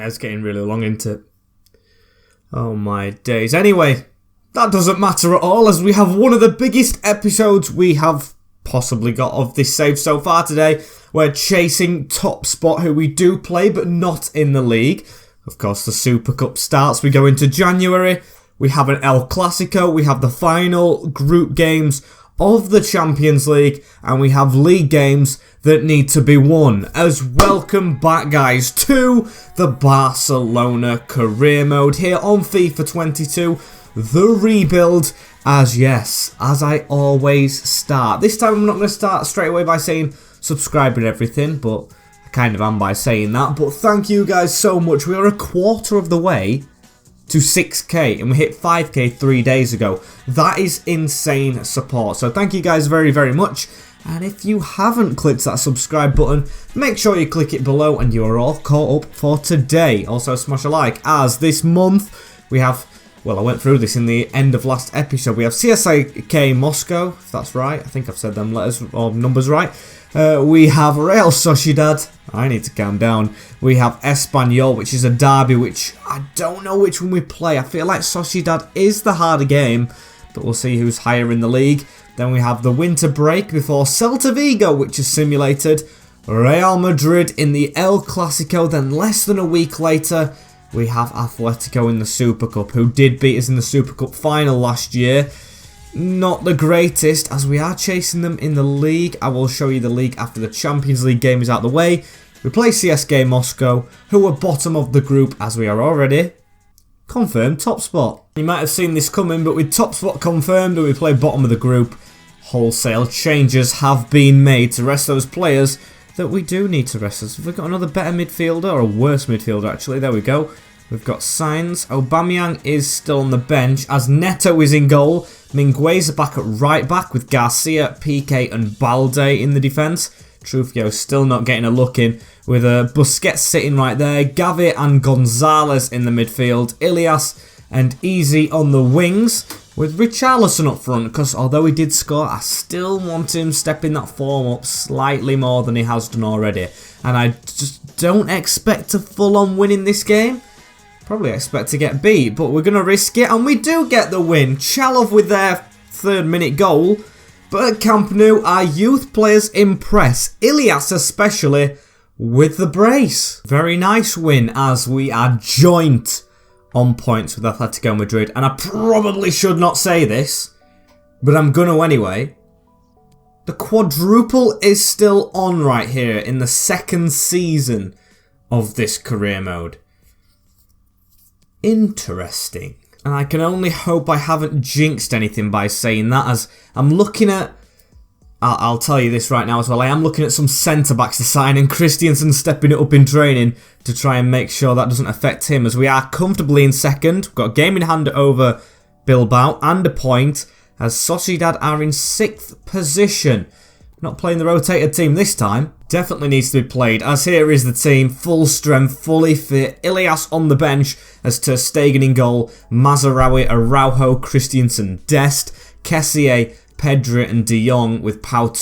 It's getting really long, isn't it? Oh my days. Anyway, that doesn't matter at all, as we have one of the biggest episodes we have possibly got of this save so far today. We're chasing top spot, who we do play but not in the league. Of course, the Super Cup starts. We go into January. We have an El Clasico. We have the final group games of the Champions League, and we have league games that need to be won. As welcome back, guys, to the Barcelona career mode here on FIFA 22, the rebuild. As I always start. This time I'm not going to start straight away by saying subscribe and everything, but I kind of am by saying that. But thank you guys so much. We are a quarter of the way to 6k, and we hit 5k 3 days ago. That is insane support, so thank you guys very, very much. And if you haven't clicked that subscribe button, make sure you click it below, and you are all caught up for today. Also smash a like, as this month we have, well, I went through this in the end of last episode, we have CSK Moscow, if that's right. I think I've said them letters or numbers right. We have Real Sociedad. I need to calm down. We have Espanyol, which is a derby, which I don't know which one we play. I feel like Sociedad is the harder game, but we'll see who's higher in the league. Then we have the winter break before Celta Vigo, which is simulated. Real Madrid in the El Clasico. Then less than a week later, we have Atletico in the Super Cup, who did beat us in the Super Cup final last year. Not the greatest, as we are chasing them in the league. I will show you the league after the Champions League game is out of the way. We play CSK Moscow, who are bottom of the group, as we are already confirmed top spot. You might have seen this coming, but with top spot confirmed and we play bottom of the group, wholesale changes have been made to rest those players that we do need to rest. Have we got another better midfielder, or a worse midfielder actually? There we go. We've got Sainz. Aubameyang is still on the bench, as Neto is in goal. Mingueza back at right back with Garcia, Piqué and Balde in the defence. Trufio still not getting a look in, with Busquets sitting right there. Gavi and Gonzalez in the midfield. Ilias and Easy on the wings, with Richarlison up front, because although he did score, I still want him stepping that form up slightly more than he has done already. And I just don't expect to full on win in this game. Probably expect to get beat, but we're going to risk it, and we do get the win. Chalov with their 3rd minute goal. But at Camp Nou, our youth players impress. Ilias especially with the brace. Very nice win, as we are joint on points with Atletico Madrid. And I probably should not say this, but I'm going to anyway. The quadruple is still on right here in the 2nd season of this career mode. Interesting. And I can only hope I haven't jinxed anything by saying that, as I'm looking at... I'll tell you this right now as well. I am looking at some centre-backs to sign, and Christiansen stepping it up in training to try and make sure that doesn't affect him, as we are comfortably in 2nd. We've got a game in hand over Bilbao and a point, as Sociedad are in 6th position. Not playing the rotated team this time. Definitely needs to be played, as here is the team, full strength, fully fit. Ilias on the bench, as Ter Stegen in goal. Mazarawi, Araujo, Christiansen, Dest, Kessié, Pedri and De Jong, with Ferran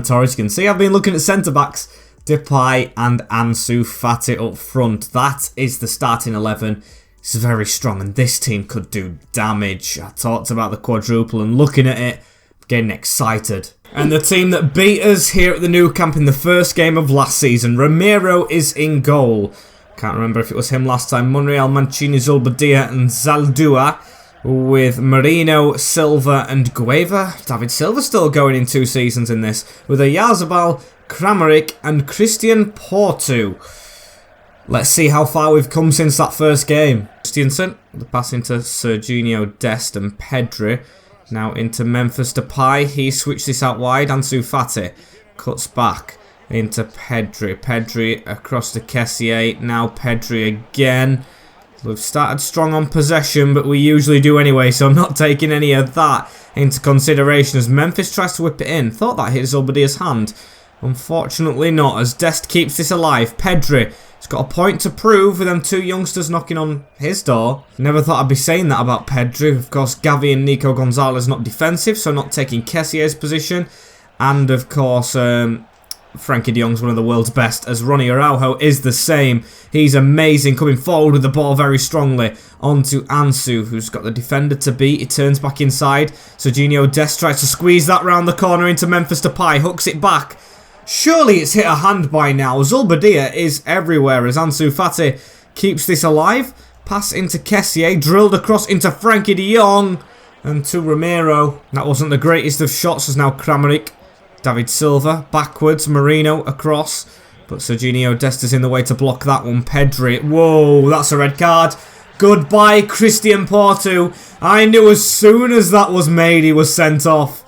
Torres. You can see I've been looking at centre-backs. Depay and Ansu Fati up front. That is the starting 11. It's very strong, and this team could do damage. I talked about the quadruple, and looking at it, getting excited. And the team that beat us here at the Nou Camp in the first game of last season, Ramiro is in goal. Can't remember if it was him last time. Monreal, Mancini, Zulbadia and Zaldua, with Marino, Silva and Gueva. David Silva still going in 2 seasons in this, with Oyarzabal, Kramaric and Christian Porto. Let's see how far we've come since that first game. Christiansen, the pass into Serginho Dest and Pedri. Now into Memphis Depay. He switched this out wide. Ansu Fati cuts back into Pedri. Pedri across to Kessié. Now Pedri again. We've started strong on possession, but we usually do anyway, so I'm not taking any of that into consideration as Memphis tries to whip it in. Thought that hit Zulbadia's hand. Unfortunately not, as Dest keeps this alive. Pedri has got a point to prove with them 2 youngsters knocking on his door. Never thought I'd be saying that about Pedri. Of course, Gavi and Nico Gonzalez not defensive, so not taking Kessié's position. And of course, Frankie de Jong's one of the world's best, as Ronnie Araujo is the same. He's amazing, coming forward with the ball very strongly. On to Ansu, who's got the defender to beat. He turns back inside. Serginho Dest tries to squeeze that round the corner into Memphis Depay, hooks it back. Surely it's hit a hand by now. Zulbadia is everywhere as Ansu Fati keeps this alive. Pass into Kessié, drilled across into Frankie de Jong. And to Ramiro. That wasn't the greatest of shots as now Kramaric. David Silva, backwards, Marino across. But Serginho Dest is in the way to block that one. Pedri, whoa, that's a red card. Goodbye, Christian Porto. I knew as soon as that was made he was sent off.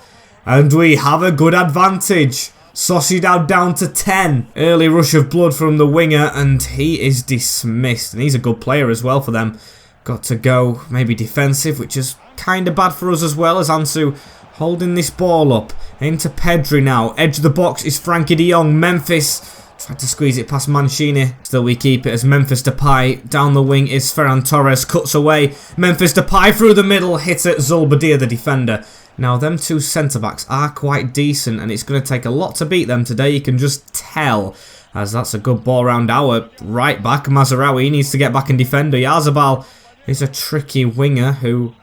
And we have a good advantage. Sociedad down to 10. Early rush of blood from the winger and he is dismissed. And he's a good player as well for them. Got to go maybe defensive, which is kind of bad for us as well, as Ansu holding this ball up. Into Pedri now. Edge of the box is Frankie de Jong. Memphis tried to squeeze it past Mancini. Still we keep it as Memphis Depay. Down the wing is Ferran Torres. Cuts away. Memphis Depay through the middle. Hits at Zulbadia, the defender. Now, them two centre-backs are quite decent, and it's going to take a lot to beat them today. You can just tell, as that's a good ball round our right back. Mazraoui needs to get back and defend. Oyarzabal is a tricky winger who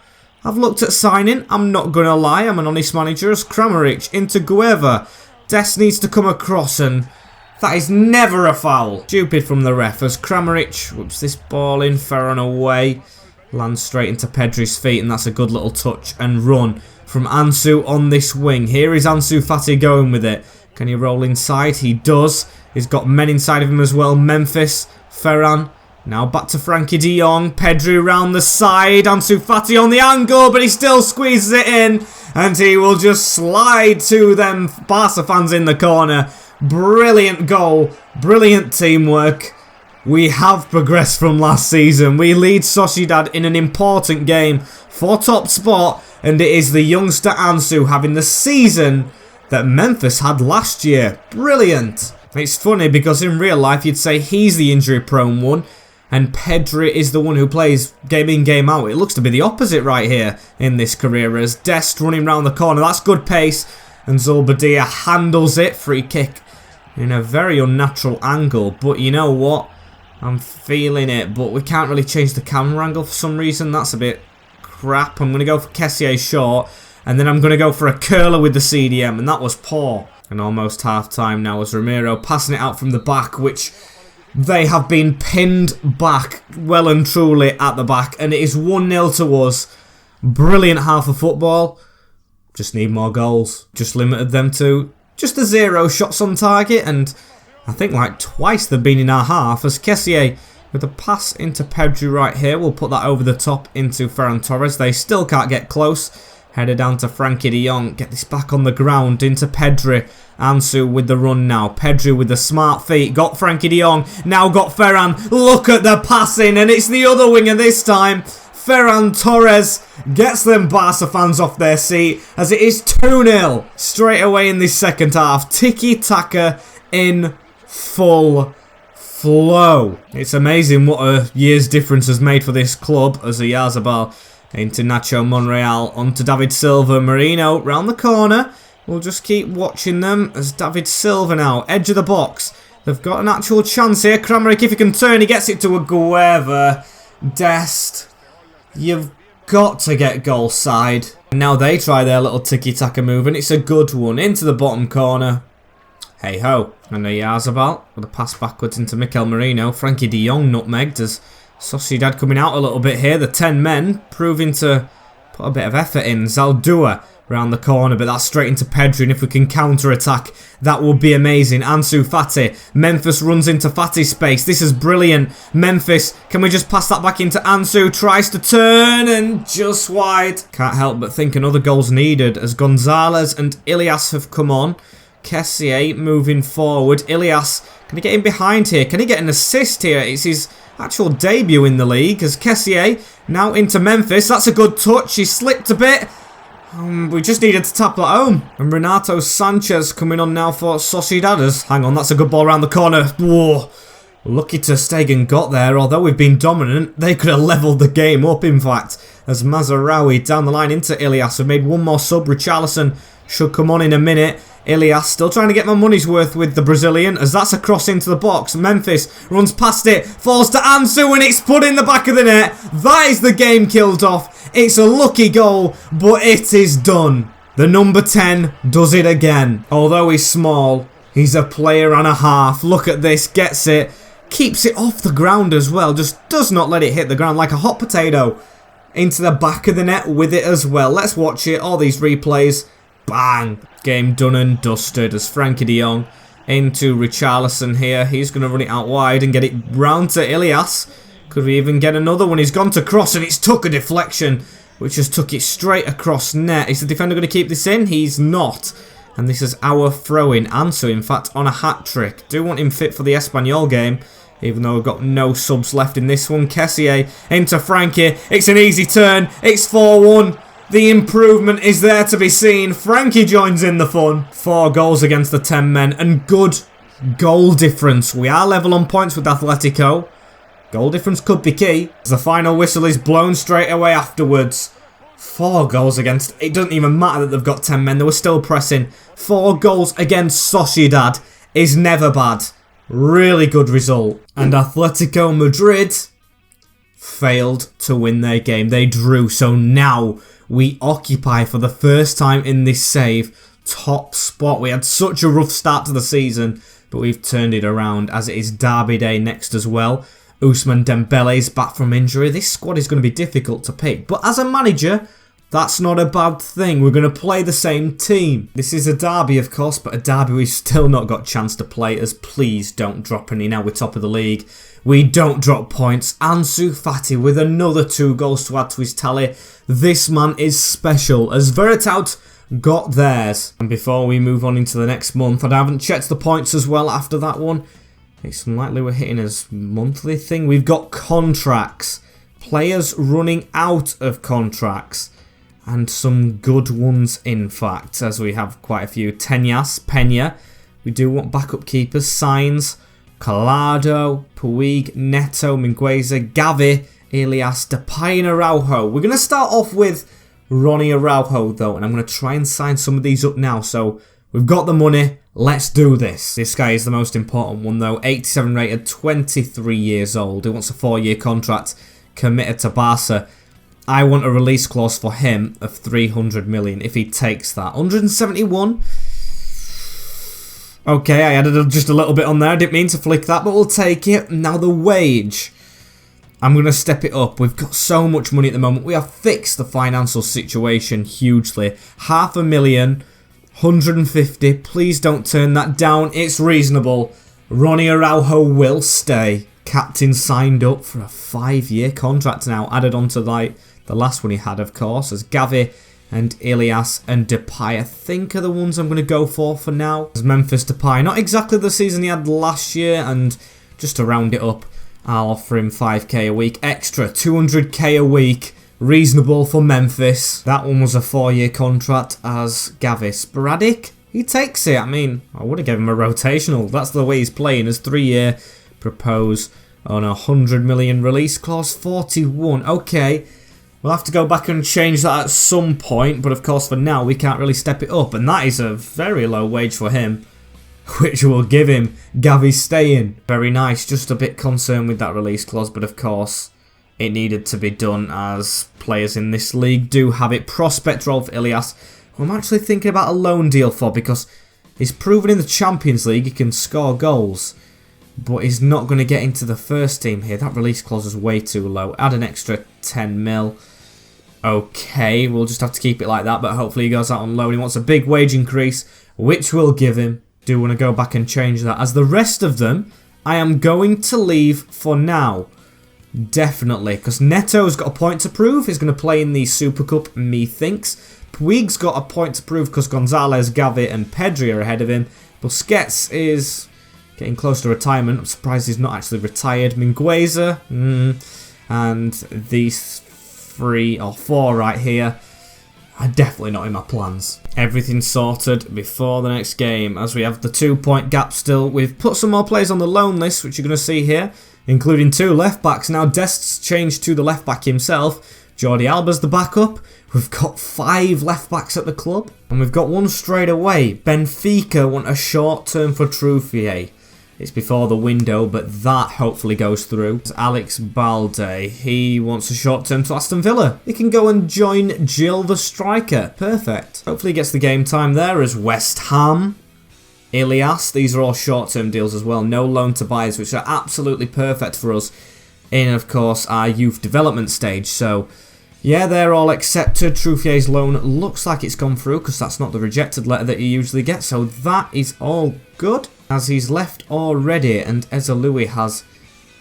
I've looked at signing. I'm not going to lie, I'm an honest manager. As Kramaric into Gueva. Dest needs to come across, and that is never a foul. Stupid from the ref as Kramaric whoops this ball in, Ferran away. Lands straight into Pedri's feet, and that's a good little touch and run from Ansu on this wing. Here is Ansu Fati going with it. Can he roll inside? He does. He's got men inside of him as well. Memphis, Ferran. Now back to Frankie de Jong. Pedri round the side. Ansu Fati on the angle, but he still squeezes it in. And he will just slide to them Barca fans in the corner. Brilliant goal. Brilliant teamwork. We have progressed from last season. We lead Sociedad in an important game for top spot. And it is the youngster Ansu having the season that Memphis had last year. Brilliant. It's funny because in real life you'd say he's the injury prone one. And Pedri is the one who plays game in, game out. It looks to be the opposite right here in this career as Dest running round the corner. That's good pace. And Zulbadia handles it. Free kick in a very unnatural angle. But you know what? I'm feeling it. But we can't really change the camera angle for some reason. That's a bit crap. I'm going to go for Kessié short. And then I'm going to go for a curler with the CDM. And that was poor. And almost half time now as Ramiro passing it out from the back, which they have been pinned back well and truly at the back. And it is 1-0 to us. Brilliant half of football. Just need more goals. Just limited them to just a 0 shots on target. And I think like twice they've been in our half as Kessié with a pass into Pedri right here. We'll put that over the top into Ferran Torres. They still can't get close. Header down to Frankie de Jong. Get this back on the ground into Pedri. Ansu with the run now. Pedri with the smart feet. Got Frankie de Jong. Now got Ferran. Look at the passing. And it's the other winger this time. Ferran Torres gets them Barca fans off their seat as it is 2-0 straight away in this second half. Tiki-taka in full flow. It's amazing what a year's difference has made for this club as Oyarzabal into Nacho Monreal, onto David Silva. Marino round the corner. We'll just keep watching them as David Silva now, edge of the box. They've got an actual chance here. Kramaric, if he can turn, he gets it to a Gueva. Dest, you've got to get goal side. Now they try their little tiki-taka move, and it's a good one into the bottom corner. Hey ho. And Oyarzabal with a pass backwards into Mikel Merino. Frankie de Jong nutmegged as Sociedad coming out a little bit here. The 10 men proving to put a bit of effort in. Zaldua round the corner, but that's straight into Pedri. And if we can counter-attack, that would be amazing. Ansu Fati. Memphis runs into Fati's space. This is brilliant. Memphis, can we just pass that back into Ansu? Tries to turn and just wide. Can't help but think another goal's needed as Gonzalez and Ilias have come on. Kessié moving forward. Ilias, can he get in behind here? Can he get an assist here? It's his actual debut in the league as Kessié now into Memphis. That's a good touch. He slipped a bit. We just needed to tap that home. And Renato Sanchez coming on now for Sociedad. Hang on, that's a good ball around the corner. Whoa. Lucky Ter Stegen got there. Although we've been dominant, they could have levelled the game up, in fact. As Mazraoui down the line into Ilias. We've made one more sub. Richarlison should come on in a minute. Ilias still trying to get my money's worth with the Brazilian, as that's a cross into the box. Memphis runs past it, falls to Ansu, and it's put in the back of the net. That is the game killed off. It's a lucky goal, but it is done. The number 10 does it again. Although he's small, he's a player and a half. Look at this, gets it, keeps it off the ground as well, just does not let it hit the ground like a hot potato. Into the back of the net with it as well. Let's watch it, all these replays. Bang! Game done and dusted as Frankie de Jong into Richarlison here. He's going to run it out wide and get it round to Ilias. Could we even get another one? He's gone to cross and it's took a deflection, which has took it straight across net. Is the defender going to keep this in? He's not. And this is our throw-in. Ansu, in fact, on a hat-trick. Do want him fit for the Espanyol game, even though we've got no subs left in this one. Kessié into Frankie. It's an easy turn. It's 4-1. The improvement is there to be seen. Frankie joins in the fun. 4 goals against the 10 men and good goal difference. We are level on points with Atletico. Goal difference could be key, as the final whistle is blown straight away afterwards. 4 goals against... It doesn't even matter that they've got 10 men. They were still pressing. 4 goals against Sociedad is never bad. Really good result. And Atletico Madrid failed to win their game. They drew, so now we occupy for the first time in this save top spot. We had such a rough start to the season, but we've turned it around as it is Derby Day next as well. Ousmane Dembele's back from injury. This squad is going to be difficult to pick, but as a manager, that's not a bad thing. We're going to play the same team. This is a derby, of course, but a derby we've still not got a chance to play, as please don't drop any. Now we're top of the league. We don't drop points. Ansu Fati with another 2 goals to add to his tally. This man is special, as Veritout got theirs. And before we move on into the next month, and I haven't checked the points as well after that one. It's unlikely we're hitting his monthly thing. We've got contracts. Players running out of contracts. And some good ones, in fact, as we have quite a few. Tenyas, Pena. We do want backup keepers. Signs. Collado, Puig, Neto, Mingueza, Gavi, Ilias, Depay and Araujo. We're going to start off with Ronnie Araujo though, and I'm going to try and sign some of these up now. So we've got the money, let's do this. This guy is the most important one though. 87 rated, 23 years old. He wants a 4-year contract, committed to Barca. I want a release clause for him of 300 million if he takes that. 171. Okay, I added just a little bit on there. I didn't mean to flick that, but we'll take it. Now the wage. I'm going to step it up. We've got so much money at the moment. We have fixed the financial situation hugely. 500,000, 150. Please don't turn that down. It's reasonable. Ronnie Araujo will stay. Captain signed up for a 5-year contract now. Added on to the last one he had, of course, as Gavi and Ilias and Depay, I think, are the ones I'm going to go for now. As Memphis Depay, not exactly the season he had last year, and just to round it up, I'll offer him 5k a week extra, 200k a week, reasonable for Memphis. That one was a 4-year contract as Gavi. Sporadic, he takes it. I mean, I would have given him a rotational. That's the way he's playing, as 3-year, propose on a 100 million release clause, 41. Okay. We'll have to go back and change that at some point, but of course for now we can't really step it up, and that is a very low wage for him, which will give him Gavi staying. Very nice, just a bit concerned with that release clause, but of course it needed to be done as players in this league do have it. Prospect role for Ilias, who I'm actually thinking about a loan deal for, because he's proven in the Champions League he can score goals, but he's not going to get into the first team here. That release clause is way too low. Add an extra 10 mil. Okay, we'll just have to keep it like that, but hopefully he goes out on loan. He wants a big wage increase, which we'll give him. Do want to go back and change that. As the rest of them, I am going to leave for now. Definitely, because Neto's got a point to prove. He's going to play in the Super Cup, methinks. Puig's got a point to prove because Gonzalez, Gavi and Pedri are ahead of him. Busquets is getting close to retirement. I'm surprised he's not actually retired. Mingueza, and these 3 or 4 right here are definitely not in my plans. Everything's sorted before the next game, as we have the 2-point gap still. We've put some more players on the loan list, which you're going to see here, including 2 left backs. Now Dest's changed to the left back himself. Jordi Alba's the backup. We've got 5 left-backs at the club. And we've got one straight away. Benfica want a short term for Truffier. It's before the window, but that hopefully goes through. It's Alex Balde. He wants a short term to Aston Villa. He can go and join Jill the striker. Perfect. Hopefully he gets the game time there as West Ham. Ilias. These are all short term deals as well. No loan to buys, which are absolutely perfect for us in, of course, our youth development stage. So, yeah, they're all accepted. Truffier's loan looks like it's gone through because that's not the rejected letter that you usually get. So that is all good, as he's left already. And Ezaloui has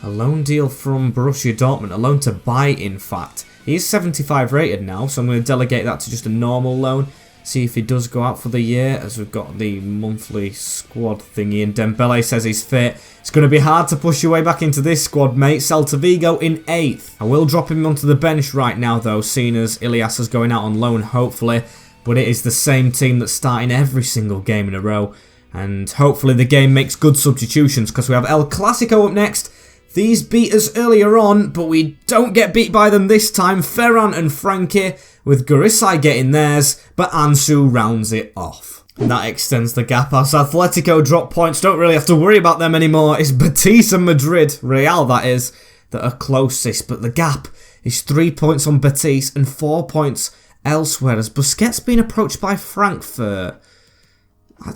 a loan deal from Borussia Dortmund. A loan to buy, in fact. He is 75 rated now, so I'm going to delegate that to just a normal loan. See if he does go out for the year, as we've got the monthly squad thingy. And Dembele says he's fit. It's going to be hard to push your way back into this squad, mate. Celta Vigo in 8th. I will drop him onto the bench right now, though, seeing as Ilias is going out on loan, hopefully. But it is the same team that's starting every single game in a row. And hopefully the game makes good substitutions, because we have El Clasico up next. These beat us earlier on, but we don't get beat by them this time. Ferran and Frankie, with Garisai getting theirs, but Ansu rounds it off. And that extends the gap as Atletico drop points. Don't really have to worry about them anymore. It's Betis and Madrid, Real that is, that are closest. But the gap is 3 points on Betis and 4 points elsewhere, as Busquets being approached by Frankfurt.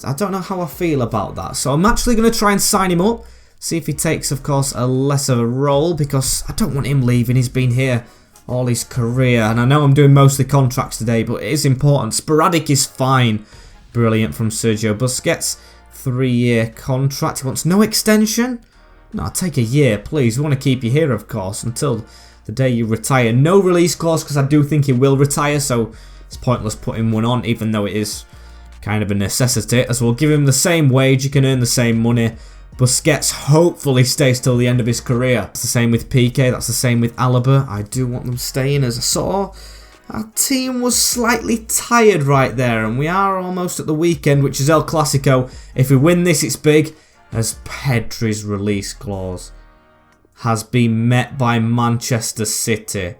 I don't know how I feel about that. So I'm actually going to try and sign him up. See if he takes, of course, a less of a role, because I don't want him leaving. He's been here all his career. And I know I'm doing mostly contracts today, but it is important. Sporadic is fine. Brilliant from Sergio Busquets. 3-year contract. He wants no extension? No, take a year, please. We want to keep you here, of course, until the day you retire. No release clause, because I do think he will retire, so it's pointless putting one on, even though it is kind of a necessity, as we'll give him the same wage. You can earn the same money. Busquets hopefully stays till the end of his career. That's the same with Piqué, that's the same with Alaba. I do want them staying, as I saw. Our team was slightly tired right there, and we are almost at the weekend, which is El Clasico. If we win this, it's big, as Pedri's release clause has been met by Manchester City.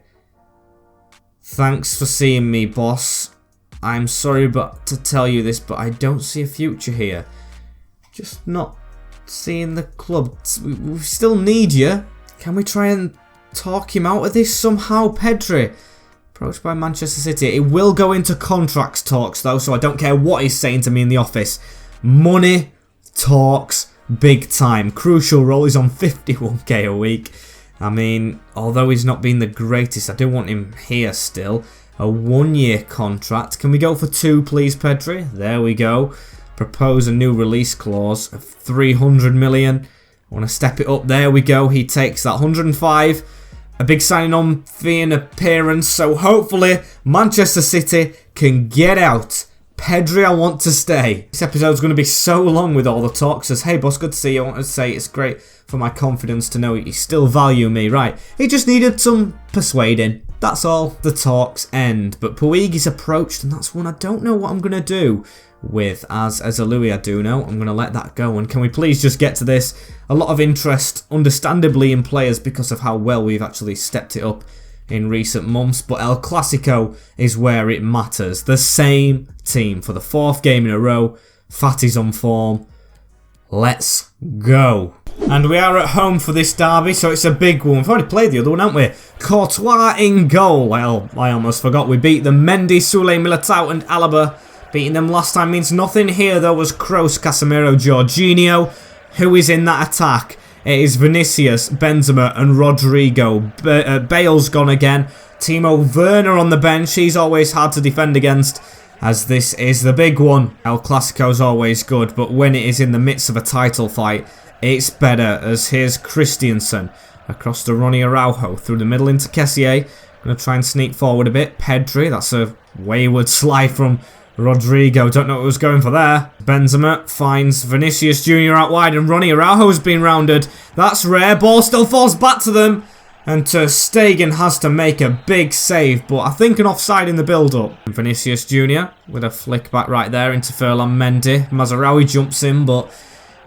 Thanks for seeing me, boss. I'm sorry to tell you this, but I don't see a future here. Just not seeing the club. We still need you. Can we try and talk him out of this somehow? Pedri, approached by Manchester City. It will go into contracts talks, though, so I don't care what he's saying to me in the office. Money talks big time. Crucial role. He's on 51k a week. I mean, although he's not been the greatest, I do want him here still. A 1-year contract. Can we go for 2, please, Pedri? There we go. Propose a new release clause of 300 million. I want to step it up. There we go. He takes that 105. A big signing on fee and appearance. So hopefully Manchester City can get out. Pedri, I want to stay. This episode's going to be so long with all the talks. Says, hey boss, good to see you. I want to say it's great for my confidence to know you still value me. Right. He just needed some persuading. That's all. The talks end. But Puig is approached, and that's one I don't know what I'm going to do with. As Ezaloui, I do know. I'm going to let that go. And can we please just get to this? A lot of interest, understandably, in players because of how well we've actually stepped it up in recent months. But El Clasico is where it matters. The same team for the 4th game in a row. Fatty's on form. Let's go. And we are at home for this derby, so it's a big one. We've already played the other one, haven't we? Courtois in goal. Well, I almost forgot we beat them. Mendy, Soulé, Militao and Alaba. Beating them last time means nothing. Here, though, was Kroos, Casemiro, Jorginho. Who is in that attack? It is Vinicius, Benzema and Rodrigo. Bale's gone again. Timo Werner on the bench. He's always hard to defend against, as this is the big one. El Clasico's always good, but when it is in the midst of a title fight, it's better. As here's Christiansen across to Ronnie Araujo. Through the middle into Kessié. Going to try and sneak forward a bit. Pedri, that's a wayward slide from Rodrigo. Don't know what was going for there. Benzema finds Vinicius Jr. out wide, and Ronnie Araujo's been rounded. That's rare. Ball still falls back to them. And Ter Stegen has to make a big save, but I think an offside in the build-up. Vinicius Jr. with a flick back right there into Ferland Mendy. Mazraoui jumps in, but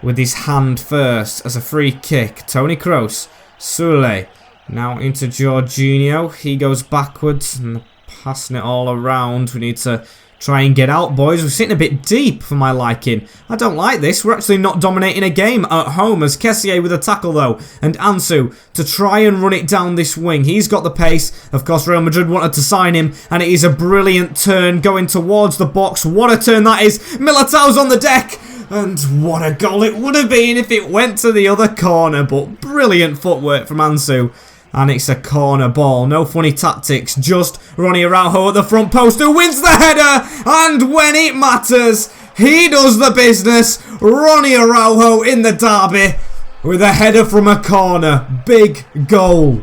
with his hand first as a free kick. Toni Kroos. Soulé. Now into Jorginho. He goes backwards and passing it all around. We need to try and get out, boys. We're sitting a bit deep for my liking. I don't like this. We're actually not dominating a game at home, as Kessié with a tackle though, and Ansu to try and run it down this wing. He's got the pace. Of course, Real Madrid wanted to sign him, and it is a brilliant turn going towards the box. What a turn that is. Militao's on the deck, and what a goal it would have been if it went to the other corner, but brilliant footwork from Ansu. And it's a corner ball. No funny tactics. Just Ronnie Araujo at the front post, who wins the header. And when it matters, he does the business. Ronnie Araujo in the derby with a header from a corner. Big goal.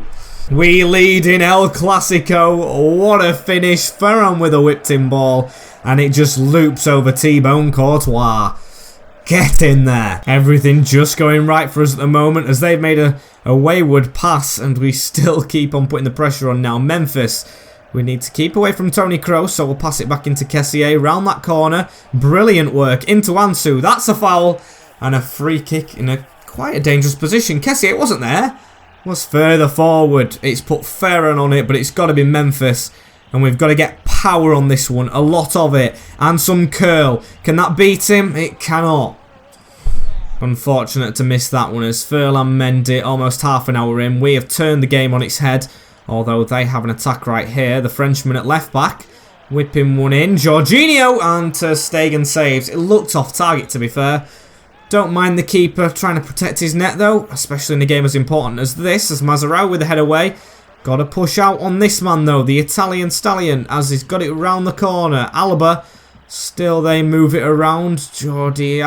We lead in El Clasico. What a finish. Ferran with a whipped-in ball. And it just loops over Thibaut Courtois. Get in there. Everything just going right for us at the moment, as they've made a wayward pass, and we still keep on putting the pressure on now. Memphis, we need to keep away from Toni Kroos, so we'll pass it back into Kessié, round that corner. Brilliant work into Ansu. That's a foul, and a free kick in quite a dangerous position. Kessié wasn't there, was further forward. It's put Ferran on it, but it's got to be Memphis. And we've got to get power on this one, a lot of it, and some curl. Can that beat him? It cannot. Unfortunate to miss that one, as Ferland Mendy, almost half an hour in. We have turned the game on its head, although they have an attack right here. The Frenchman at left back, whipping one in. Jorginho, and Ter Stegen saves. It looked off target, to be fair. Don't mind the keeper trying to protect his net, though, especially in a game as important as this, as Mazarao with the head away. Got to push out on this man, though, the Italian stallion, as he's got it round the corner. Alaba, still they move it around. Not Jordi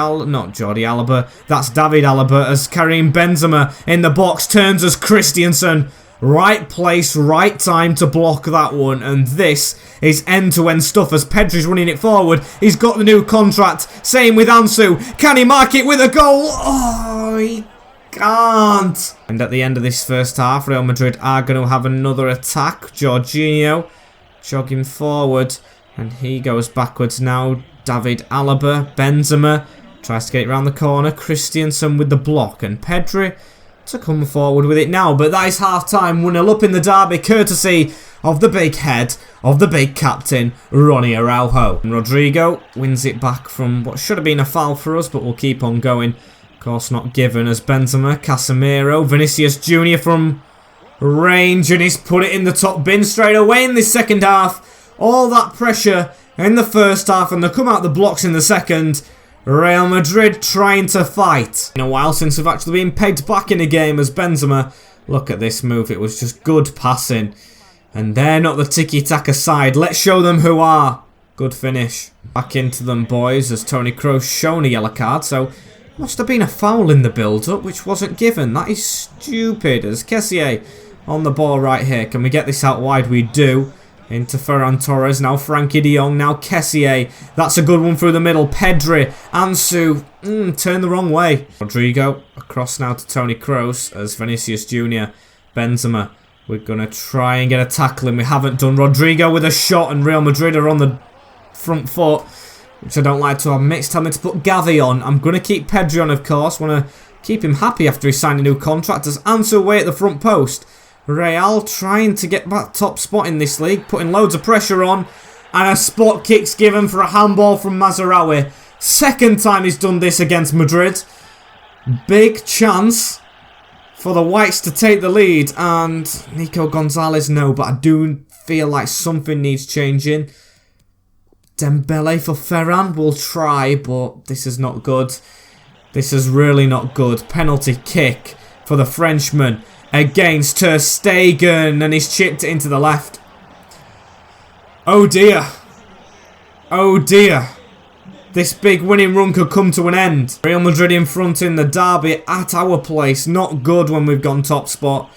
Alaba, that's David Alaba, as Karim Benzema in the box turns as Christiansen. Right place, right time to block that one, and this is end-to-end stuff as Pedri's running it forward. He's got the new contract, same with Ansu. Can he mark it with a goal? Oh, he can't. And at the end of this first half, Real Madrid are going to have another attack. Jorginho jogging forward, and he goes backwards now. David Alaba, Benzema tries to get it around the corner. Christiansen with the block, and Pedri to come forward with it now. But that is half-time. 1-0 up in the derby, courtesy of the big head of the big captain, Ronnie Araujo. And Rodrigo wins it back from what should have been a foul for us, but we'll keep on going. Of course, not given, as Benzema, Casemiro, Vinicius Jr. from range, and he's put it in the top bin straight away in this second half. All that pressure in the first half, and they come out the blocks in the second. Real Madrid trying to fight. In a while since we've actually been pegged back in a game, as Benzema, look at this move, it was just good passing. And they're not the tiki-taka side. Let's show them who are. Good finish. Back into them, boys, as Toni Kroos shown a yellow card, so must have been a foul in the build-up, which wasn't given. That is stupid, as Kessié on the ball right here. Can we get this out wide? We do. Into Ferran Torres, now Frankie de Jong, now Kessié. That's a good one through the middle. Pedri, Ansu, turned the wrong way. Rodrigo, across now to Toni Kroos as Vinicius Jr. Benzema, we're going to try and get a tackle in. We haven't done. Rodrigo with a shot, and Real Madrid are on the front foot, which I don't like to admit. It's time to put Gavi on. I'm going to keep Pedri on, of course. Want to keep him happy after he signed a new contract. As Ansu away at the front post. Real trying to get that top spot in this league, putting loads of pressure on, and a spot kick's given for a handball from Mazarawi. Second time he's done this against Madrid. Big chance for the Whites to take the lead, and Nico Gonzalez, no, but I do feel like something needs changing. Dembele for Ferran, we'll try, but this is not good. This is really not good. Penalty kick for the Frenchman against Ter Stegen, and he's chipped it into the left. Oh dear. Oh dear. This big winning run could come to an end. Real Madrid in front in the derby at our place. Not good when we've gone top spot.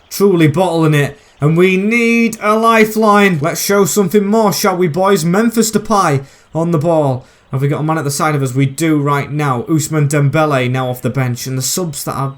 Truly bottling it. And we need a lifeline. Let's show something more, shall we, boys? Memphis Depay on the ball. Have we got a man at the side of us? We do right now. Ousmane Dembele now off the bench. And the subs that I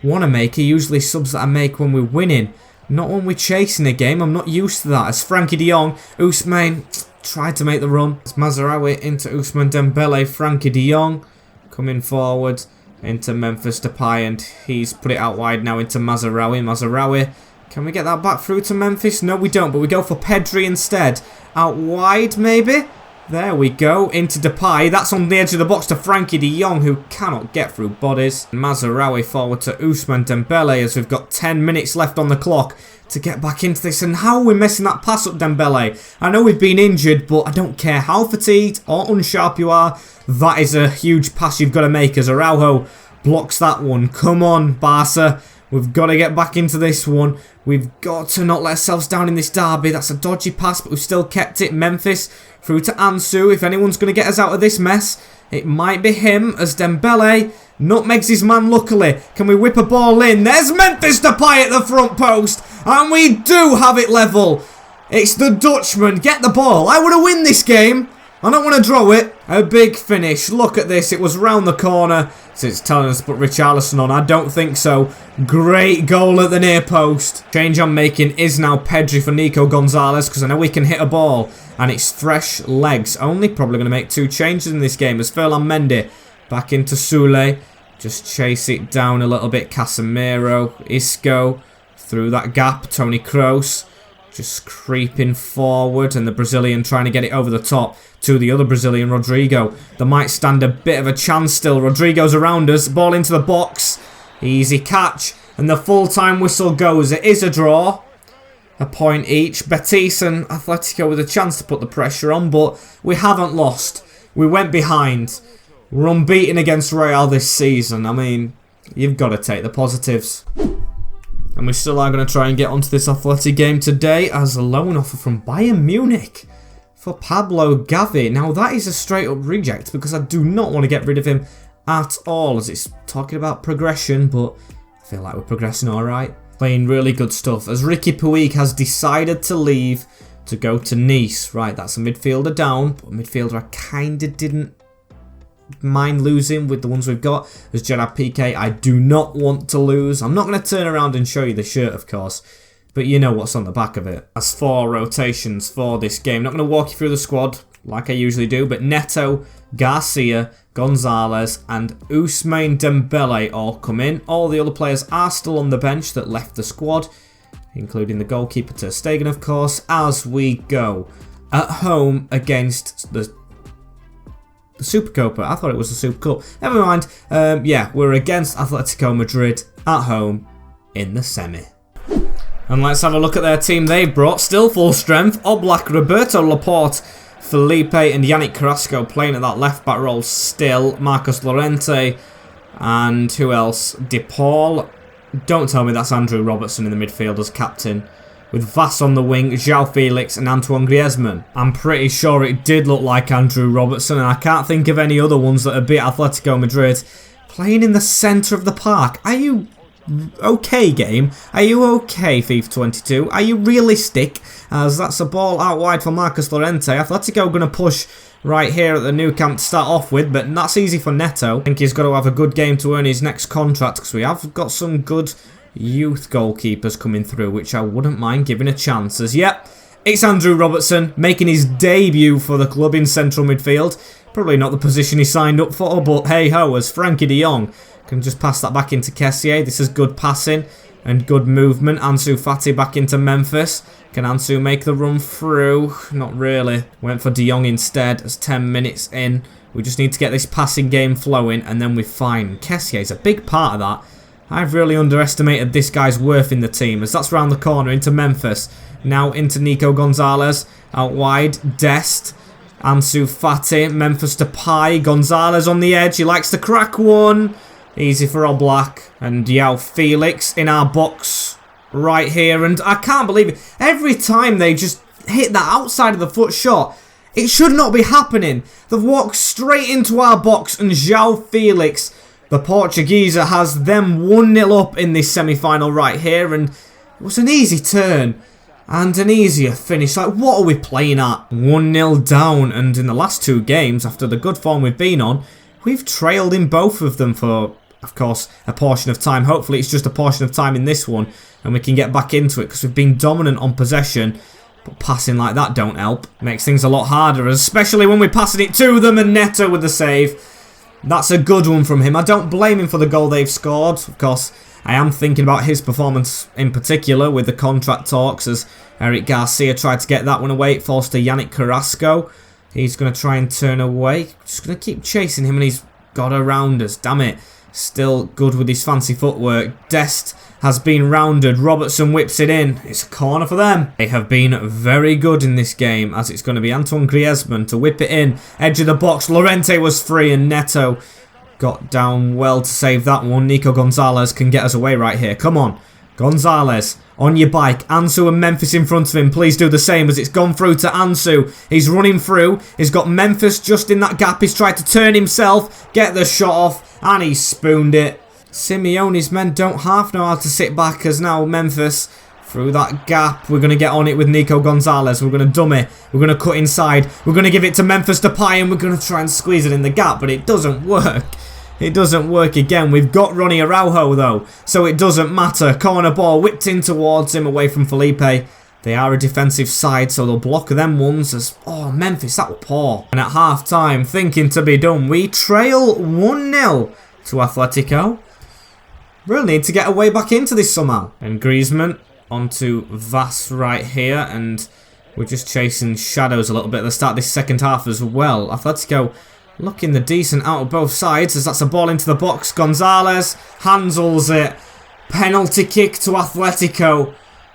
want to make are usually subs that I make when we're winning, not when we're chasing a game. I'm not used to that. As Frankie de Jong, Ousmane tried to make the run. It's Mazarawi into Ousmane Dembele. Frankie de Jong coming forward into Memphis Depay, and he's put it out wide now into Mazarawi. Mazarawi Can we get that back through to Memphis? No, we don't, but we go for Pedri instead. Out wide, maybe? There we go, into Depay. That's on the edge of the box to Frankie de Jong, who cannot get through bodies. Mazraoui forward to Ousmane Dembele as we've got 10 minutes left on the clock to get back into this. And how are we messing that pass up, Dembele? I know we've been injured, but I don't care how fatigued or unsharp you are. That is a huge pass you've got to make as Araujo blocks that one. Come on, Barca. We've got to get back into this one. We've got to not let ourselves down in this derby. That's a dodgy pass, but we've still kept it. Memphis through to Ansu. If anyone's going to get us out of this mess, it might be him as Dembele nutmegs his man luckily. Can we whip a ball in? There's Memphis Depay at the front post. And we do have it level. It's the Dutchman. Get the ball. I want to win this game. I don't want to draw it. A big finish. Look at this. It was round the corner. So it's telling us to put Richarlison on. I don't think so. Great goal at the near post. Change I'm making is now Pedri for Nico Gonzalez because I know we can hit a ball. And it's fresh legs. Only probably going to make 2 changes in this game as Ferland Mendy back into Sule. Just chase it down a little bit. Casemiro. Isco. Through that gap. Toni Kroos. Just creeping forward, and the Brazilian trying to get it over the top to the other Brazilian, Rodrigo. They might stand a bit of a chance still. Rodrigo's around us. Ball into the box. Easy catch. And the full-time whistle goes. It is a draw. A point each. Betis and Atletico with a chance to put the pressure on, but we haven't lost. We went behind. We're unbeaten against Real this season. I mean, you've got to take the positives. And we still are going to try and get onto this Athletic game today as a loan offer from Bayern Munich for Pablo Gavi. Now that is a straight up reject because I do not want to get rid of him at all as it's talking about progression, but I feel like we're progressing alright. Playing really good stuff as Ricky Puig has decided to leave to go to Nice. Right, that's a midfielder down, but a midfielder I kind of didn't mind losing with the ones we've got. As Gerard Piqué, I do not want to lose. I'm not going to turn around and show you the shirt, of course, but you know what's on the back of it. As 4 rotations for this game. Not going to walk you through the squad like I usually do, but Neto, Garcia, Gonzalez and Ousmane Dembele all come in. All the other players are still on the bench that left the squad, including the goalkeeper Ter Stegen, of course, as we go. At home against the Supercopa. I thought it was the Super Cup. Never mind. Yeah, we're against Atletico Madrid at home in the semi. And let's have a look at their team they've brought. Still full strength. Oblak, Roberto Laporte, Felipe and Yannick Carrasco playing at that left back role still. Marcos Llorente and who else? De Paul. Don't tell me that's Andrew Robertson in the midfield as captain. With Vass on the wing, João Felix and Antoine Griezmann. I'm pretty sure it did look like Andrew Robertson, and I can't think of any other ones that have beat Atletico Madrid. Playing in the centre of the park. Are you okay, game? Are you okay, FIFA 22? Are you realistic? As that's a ball out wide for Marcos Llorente. Atletico going to push right here at the new camp to start off with, but that's easy for Neto. I think he's got to have a good game to earn his next contract, because we have got some good youth goalkeepers coming through, which I wouldn't mind giving a chance. As yep, it's Andrew Robertson making his debut for the club in central midfield. Probably not the position he signed up for, but hey ho, as Frankie de Jong can just pass that back into Kessié. This is good passing and good movement. Ansu Fati back into Memphis. Can Ansu make the run through? Not really. Went for de Jong instead as 10 minutes in. We just need to get this passing game flowing and then we're fine. Kessié is a big part of that. I've really underestimated this guy's worth in the team as that's round the corner into Memphis. Now into Nico Gonzalez. Out wide. Dest. Ansu Fati. Memphis Depay. Gonzalez on the edge. He likes to crack one. Easy for Oblak. And João Felix in our box right here. And I can't believe it. Every time they just hit that outside of the foot shot, it should not be happening. They've walked straight into our box and João Felix, the Portuguese, has them 1-0 up in this semi-final right here, and it was an easy turn and an easier finish. Like, what are we playing at? 1-0 down, and in the last 2 games, after the good form we've been on, we've trailed in both of them for, of course, a portion of time. Hopefully it's just a portion of time in this one, and we can get back into it, because we've been dominant on possession, but passing like that don't help. Makes things a lot harder, especially when we're passing it to them, and Neto with the save. That's a good one from him. I don't blame him for the goal they've scored. Of course, I am thinking about his performance in particular with the contract talks, as Eric Garcia tried to get that one away. It falls to Yannick Carrasco. He's going to try and turn away. Just going to keep chasing him, and he's got around us. Damn it. Still good with his fancy footwork. Dest has been rounded. Robertson whips it in. It's a corner for them. They have been very good in this game, as it's going to be Antoine Griezmann to whip it in. Edge of the box. Llorente was free, and Neto got down well to save that one. Nico Gonzalez can get us away right here. Come on. Gonzalez on your bike. Ansu and Memphis in front of him. Please do the same, as it's gone through to Ansu. He's running through. He's got Memphis just in that gap. He's tried to turn himself, get the shot off, and he spooned it. Simeone's men don't half know how to sit back, as now Memphis through that gap. We're going to get on it with Nico Gonzalez. We're going to dumb it. We're going to cut inside. We're going to give it to Memphis Depay, and we're going to try and squeeze it in the gap, but it doesn't work. It doesn't work again. We've got Ronnie Araujo though, so it doesn't matter. Corner ball whipped in towards him away from Felipe. They are a defensive side, so they'll block them ones as... Oh, Memphis, that was poor. And at half-time, thinking to be done, we trail 1-0 to Atletico. Really need to get a way back into this somehow. And Griezmann onto Vass right here, and we're just chasing shadows a little bit at the start of this second half as well. Atletico looking the decent out of both sides, as that's a ball into the box. Gonzalez handles it. Penalty kick to Atletico.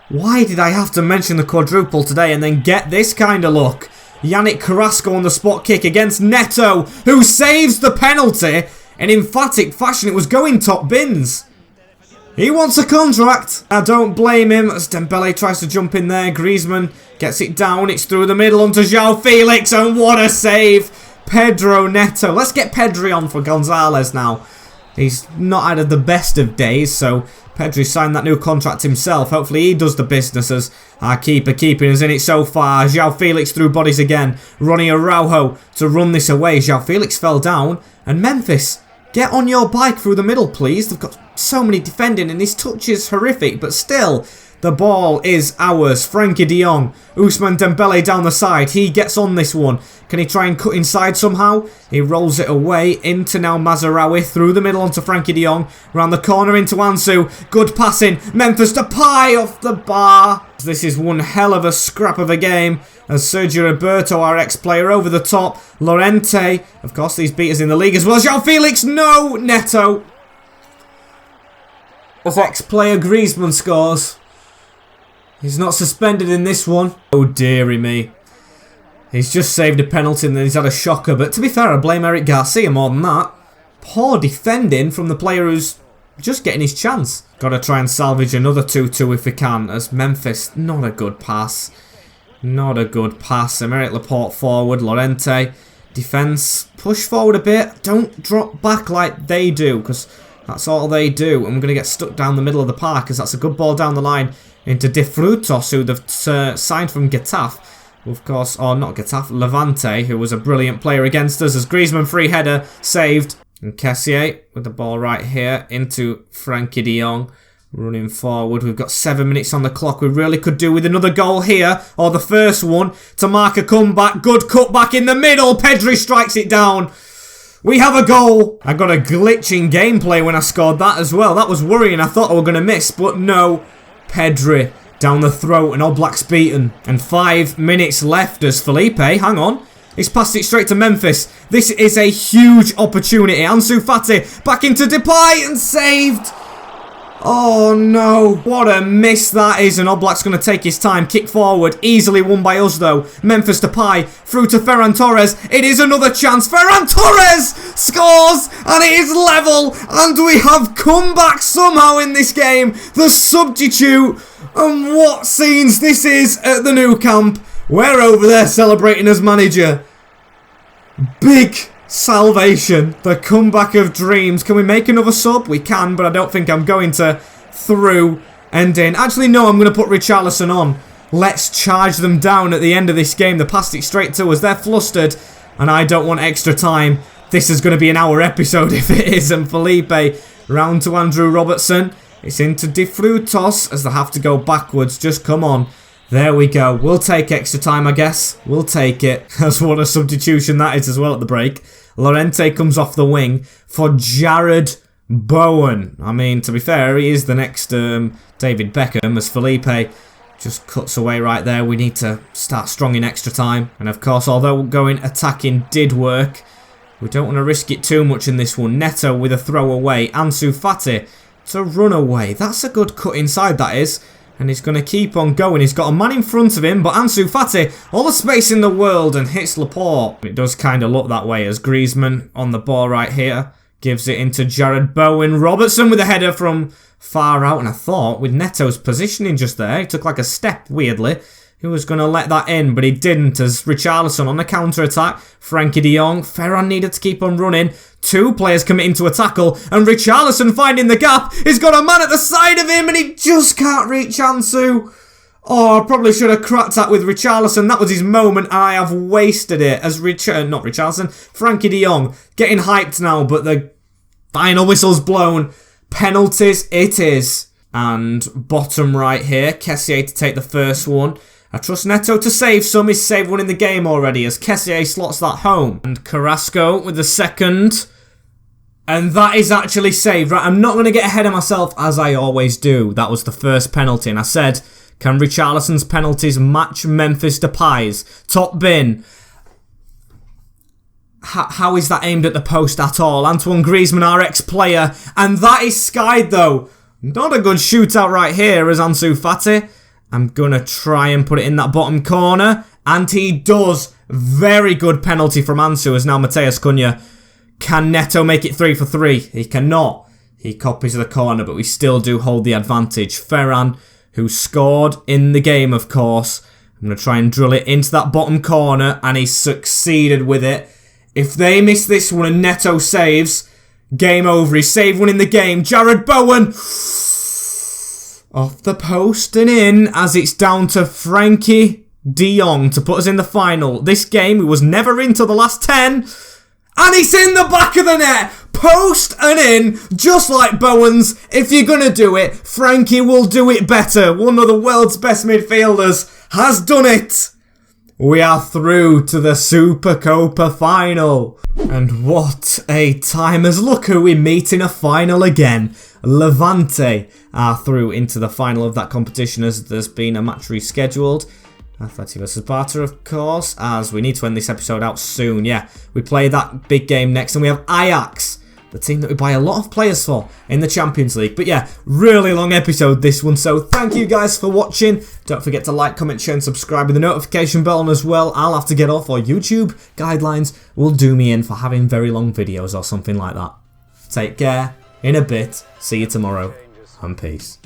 Why did I have to mention the quadruple today and then get this kind of look? Yannick Carrasco on the spot kick against Neto, who saves the penalty. In emphatic fashion, it was going top bins. He wants a contract. I don't blame him, as Dembele tries to jump in there. Griezmann gets it down. It's through the middle onto João Felix, and what a save. Pedro Neto. Let's get Pedri on for Gonzalez now. He's not had the best of days, so Pedri signed that new contract himself. Hopefully he does the business, as our keeper keeping us in it so far. João Felix through bodies again. Ronnie Araujo to run this away. João Felix fell down. And Memphis, get on your bike through the middle, please. They've got so many defending, and his touch is horrific, but still... The ball is ours. Frankie de Jong. Ousmane Dembele down the side. He gets on this one. Can he try and cut inside somehow? He rolls it away into now Mazraoui. Through the middle onto Frankie de Jong. Round the corner into Ansu. Good passing. Memphis Depay off the bar. This is one hell of a scrap of a game. As Sergio Roberto, our ex-player, over the top. Llorente. Of course, these beaters in the league as well. João Felix. No. Neto. As ex-player Griezmann scores. He's not suspended in this one. Oh dearie me. He's just saved a penalty and then he's had a shocker. But to be fair, I blame Eric Garcia more than that. Poor defending from the player who's just getting his chance. Got to try and salvage another 2-2 if we can. As Memphis, not a good pass. Not a good pass. Emerick Laporte forward. Llorente. Defence. Push forward a bit. Don't drop back like they do, because that's all they do. And we're going to get stuck down the middle of the park, as that's a good ball down the line into De Frutos, who they've signed from Getafe. Of course, or not Getafe, Levante, who was a brilliant player against us, as Griezmann free header saved. And Kessié with the ball right here into Frankie de Jong. Running forward. We've got 7 minutes on the clock. We really could do with another goal here, or the first one, to mark a comeback. Good cutback in the middle. Pedri strikes it down. We have a goal. I got a glitch in gameplay when I scored that as well. That was worrying. I thought I were going to miss, but no. Pedri down the throat, and All Blacks beaten. And 5 minutes left as Felipe, hang on, he's passed it straight to Memphis. This is a huge opportunity. Ansu Fati back into Depay and saved. Oh no, what a miss that is, and Oblak's going to take his time. Kick forward, easily won by us though. Memphis Depay through to Ferran Torres. It is another chance. Ferran Torres scores, and it is level, and we have come back somehow in this game. The substitute, and what scenes this is at the Nou Camp. We're over there celebrating as manager. Big salvation, the comeback of dreams. Can we make another sub? We can, but I don't think I'm going to. Through and in. Actually, no, I'm going to put Richarlison on. Let's charge them down at the end of this game. They passed it straight to us. They're flustered, and I don't want extra time. This is going to be an hour episode if it is. And Felipe round to Andrew Robertson. It's into De Frutos as they have to go backwards. Just come on. There we go. We'll take extra time, I guess. We'll take it. That's what a substitution that is as well at the break. Llorente comes off the wing for Jared Bowen. I mean, to be fair, he is the next David Beckham, as Felipe just cuts away right there. We need to start strong in extra time. And of course, although going attacking did work, we don't want to risk it too much in this one. Neto with a throw away. Ansu Fati to run away. That's a good cut inside, that is. And he's going to keep on going. He's got a man in front of him, but Ansu Fati, all the space in the world, and hits Laporte. It does kind of look that way as Griezmann on the ball right here. Gives it into Jared Bowen. Robertson with a header from far out. And I thought with Neto's positioning just there, he took like a step, weirdly. He was going to let that in, but he didn't, as Richarlison on the counter-attack. Frankie de Jong. Ferran needed to keep on running. Two players committing to a tackle, and Richarlison finding the gap. He's got a man at the side of him, and he just can't reach Ansu. Oh, I probably should have cracked that with Richarlison. That was his moment, and I have wasted it. As Frankie de Jong getting hyped now, but the final whistle's blown. Penalties it is. And bottom right here, Kessié to take the first one. I trust Neto to save some. He's saved one in the game already as Kessié slots that home. And Carrasco with the second. And that is actually saved. Right, I'm not going to get ahead of myself as I always do. That was the first penalty. And I said, can Richarlison's penalties match Memphis Depay's? Top bin. How is that aimed at the post at all? Antoine Griezmann, our ex-player. And that is skied though. Not a good shootout right here as Ansu Fati. I'm going to try and put it in that bottom corner. And he does. Very good penalty from Ansu as now Mateus Cunha. Can Neto make it 3 for 3? He cannot. He copies the corner, but we still do hold the advantage. Ferran, who scored in the game, of course. I'm going to try and drill it into that bottom corner, and he succeeded with it. If they miss this one and Neto saves, game over. He saved one in the game. Jared Bowen off the post and in as it's down to Frankie de Jong to put us in the final. This game, we was never in till the last 10. And it's in the back of the net. Post and in, just like Bowen's. If you're going to do it, Frankie will do it better. One of the world's best midfielders has done it. We are through to the Supercopa final. And what a time, as look who we meet in a final again. Levante are through into the final of that competition as there's been a match rescheduled. Atleti versus Barca, of course, as we need to end this episode out soon. Yeah, we play that big game next, and we have Ajax, the team that we buy a lot of players for in the Champions League. But yeah, really long episode this one, so thank you guys for watching. Don't forget to like, comment, share and subscribe with the notification bell on as well. I'll have to get off, or YouTube guidelines will do me in for having very long videos or something like that. Take care, in a bit, see you tomorrow, and peace.